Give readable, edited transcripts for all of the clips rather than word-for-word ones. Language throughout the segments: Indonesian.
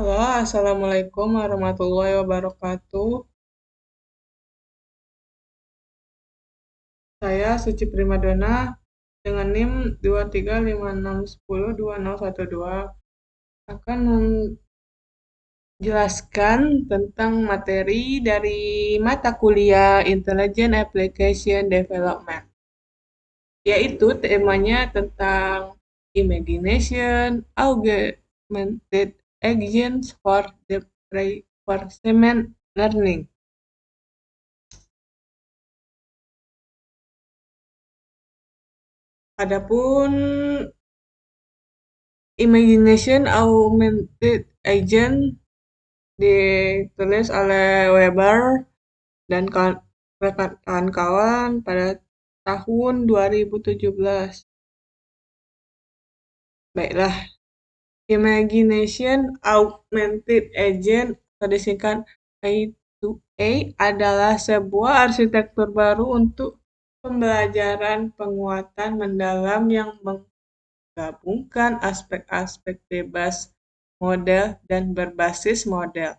Halo, Assalamualaikum warahmatullahi wabarakatuh. Saya Suci Primadona dengan NIM 23561020112 akan menjelaskan tentang materi dari mata kuliah Intelligent Application Development, yaitu temanya tentang Imagination Augmented Agents for the Reinforcement Learning. Adapun Imagination Augmented Agent ditulis oleh Weber dan kawan-kawan pada tahun 2017. Baiklah, Imagination Augmented Agent atau disingkat I2A adalah sebuah arsitektur baru untuk pembelajaran penguatan mendalam yang menggabungkan aspek-aspek bebas model dan berbasis model.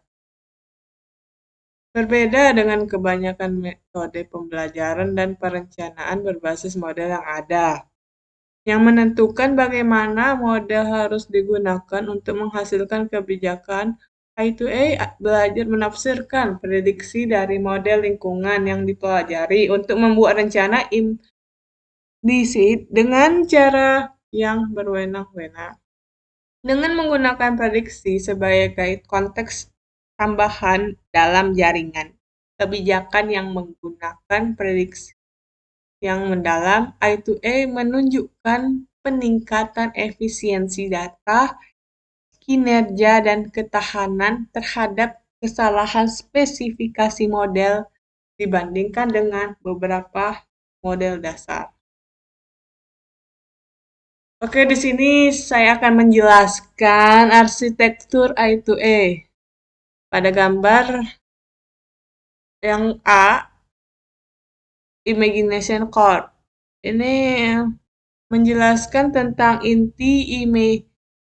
Berbeda dengan kebanyakan metode pembelajaran dan perencanaan berbasis model yang ada, yang menentukan bagaimana model harus digunakan untuk menghasilkan kebijakan. I2A belajar menafsirkan prediksi dari model lingkungan yang dipelajari untuk membuat rencana implisit dengan cara yang berwenang-wenang. Dengan menggunakan prediksi sebagai konteks tambahan dalam jaringan kebijakan yang menggunakan prediksi yang mendalam, I2A menunjukkan peningkatan efisiensi data, kinerja, dan ketahanan terhadap kesalahan spesifikasi model dibandingkan dengan beberapa model dasar. Oke, di sini saya akan menjelaskan arsitektur I2A. Pada gambar yang A, Imagination Core. Ini menjelaskan tentang inti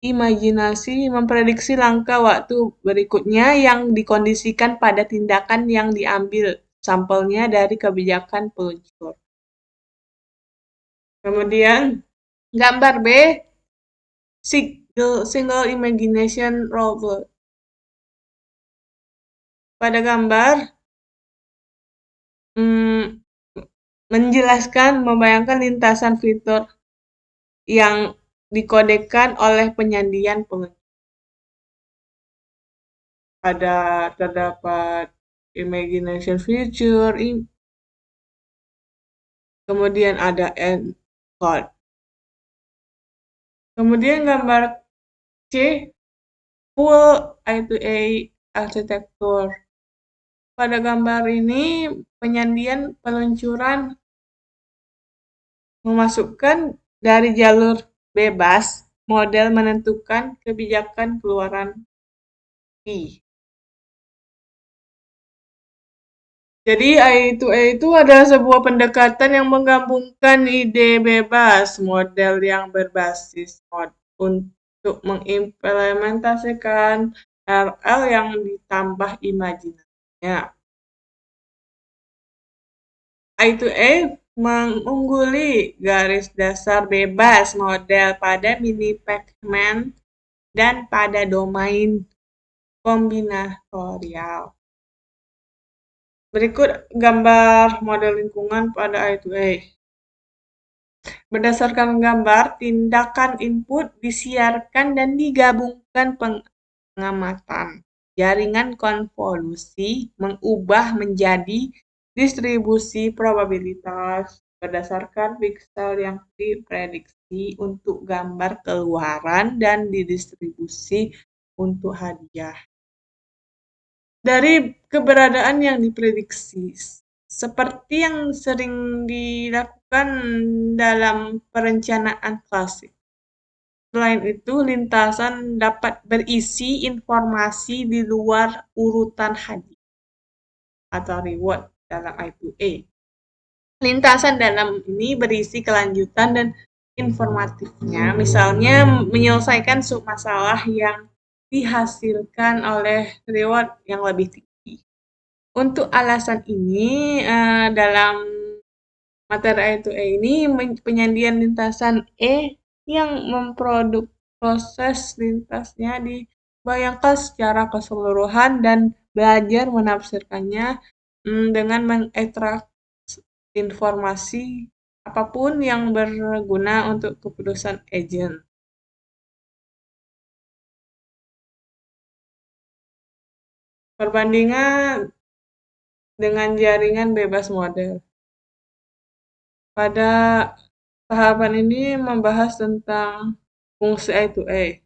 imajinasi, memprediksi langkah waktu berikutnya yang dikondisikan pada tindakan yang diambil sampelnya dari kebijakan peluncur. Kemudian gambar B, Single Imagination Robot. Pada gambar menjelaskan, membayangkan lintasan fitur yang dikodekan oleh penyandian peluncur. Terdapat imagination feature, kemudian ada encode. Kemudian gambar C, full I2A architecture. Pada gambar ini penyandian peluncuran memasukkan dari jalur bebas model menentukan kebijakan keluaran I. Jadi I2A itu adalah sebuah pendekatan yang menggabungkan ide bebas model yang berbasis untuk mengimplementasikan RL yang ditambah imajinasinya. I2A mengungguli garis dasar bebas model pada mini Pac-Man dan pada domain kombinatorial. Berikut gambar model lingkungan pada I2A. Berdasarkan gambar, tindakan input disiarkan dan digabungkan pengamatan. Jaringan konvolusi mengubah menjadi distribusi probabilitas berdasarkan pixel yang diprediksi untuk gambar keluaran dan didistribusi untuk hadiah. Dari keberadaan yang diprediksi, seperti yang sering dilakukan dalam perencanaan klasik. Selain itu, lintasan dapat berisi informasi di luar urutan hadiah atau reward dalam I2A. Lintasan dalam ini berisi kelanjutan dan informatifnya, misalnya menyelesaikan submasalah yang dihasilkan oleh reward yang lebih tinggi. Untuk alasan ini, dalam materi I2A ini penyandian lintasan E yang memproduk proses lintasnya dibayangkan secara keseluruhan dan belajar menafsirkannya dengan mengekstrak informasi apapun yang berguna untuk keputusan agent. Perbandingan dengan jaringan bebas model. Pada tahapan ini membahas tentang fungsi I2A,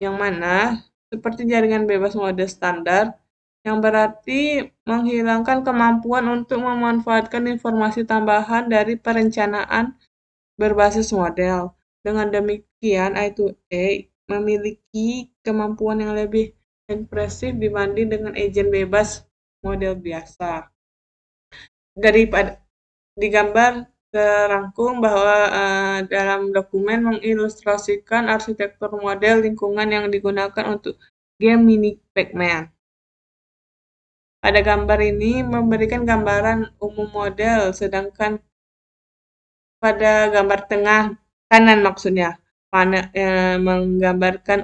yang mana seperti jaringan bebas mode standar, yang berarti menghilangkan kemampuan untuk memanfaatkan informasi tambahan dari perencanaan berbasis model. Dengan demikian, I2A memiliki kemampuan yang lebih impresif dibanding dengan agent bebas model biasa. Daripada digambar terangkum bahwa dalam dokumen mengilustrasikan arsitektur model lingkungan yang digunakan untuk game Mini Pac-Man. Pada gambar ini memberikan gambaran umum model, sedangkan pada gambar tengah kanan maksudnya menggambarkan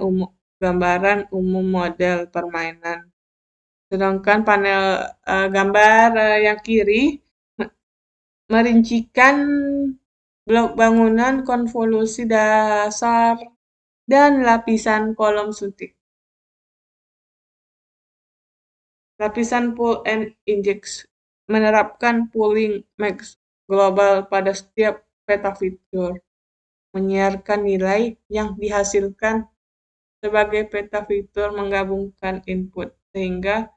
gambaran umum model permainan. Sedangkan panel gambar yang kiri merincikan blok bangunan, konvolusi dasar, dan lapisan kolom suntik. Lapisan pull and inject menerapkan pooling max global pada setiap peta fitur, menyiarkan nilai yang dihasilkan sebagai peta fitur menggabungkan input sehingga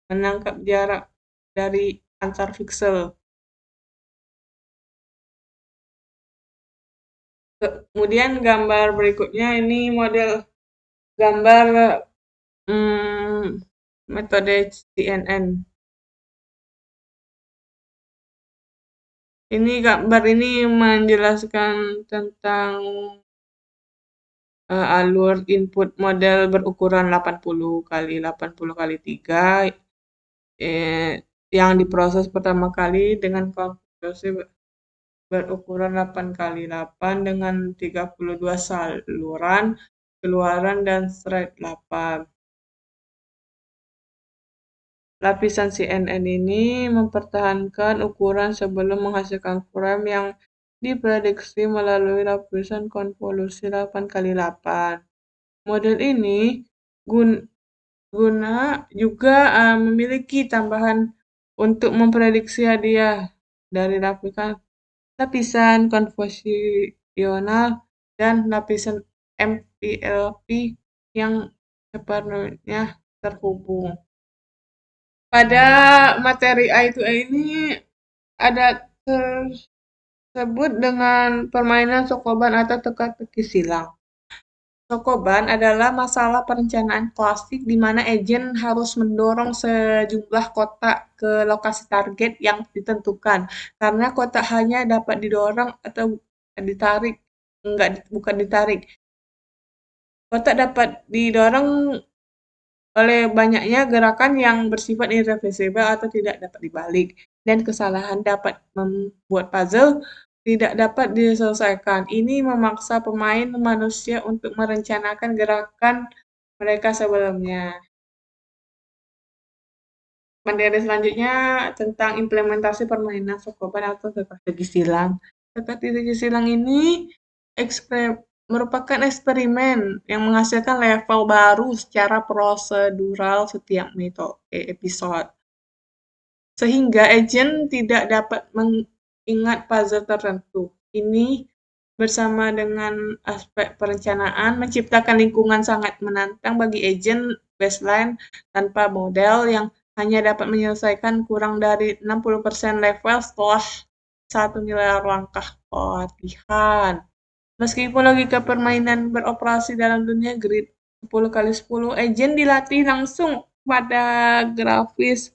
menangkap jarak dari antar pixel. Kemudian gambar berikutnya ini model gambar metode CNN. Ini gambar ini menjelaskan tentang alur input model berukuran 80 kali 80 kali 3 yang diproses pertama kali dengan konstruksi berukuran 8 kali 8 dengan 32 saluran keluaran dan thread 8. Lapisan CNN ini mempertahankan ukuran sebelum menghasilkan frame yang diprediksi melalui lapisan konvolusi 8 kali 8. Model ini guna juga memiliki tambahan untuk memprediksi hadiah dari lapisan konvolusional dan lapisan MPLP yang sepenuhnya terhubung. Pada materi I2A ini ada tersebut dengan permainan sokoban atau teka-teki silang. Sokoban adalah masalah perencanaan klasik di mana agen harus mendorong sejumlah kotak ke lokasi target yang ditentukan. Karena kotak hanya dapat didorong atau ditarik, bukan ditarik. Kotak dapat didorong oleh banyaknya gerakan yang bersifat irreversibel atau tidak dapat dibalik, dan kesalahan dapat membuat puzzle tidak dapat diselesaikan. Ini memaksa pemain manusia untuk merencanakan gerakan mereka sebelumnya. Materi selanjutnya tentang implementasi permainan sokoban atau teka-teki silang. Teka-teki silang ini merupakan eksperimen yang menghasilkan level baru secara prosedural setiap episode. Sehingga agent tidak dapat mengingat puzzle tertentu. Ini bersama dengan aspek perencanaan menciptakan lingkungan sangat menantang bagi agent baseline tanpa model yang hanya dapat menyelesaikan kurang dari 60% level setelah 1 miliar langkah pelatihan. Meskipun logika permainan beroperasi dalam dunia grid 10 kali 10, agent dilatih langsung pada grafis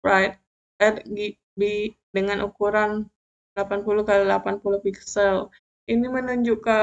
sprite RGB dengan ukuran 80 kali 80 pixel. Ini menunjukkan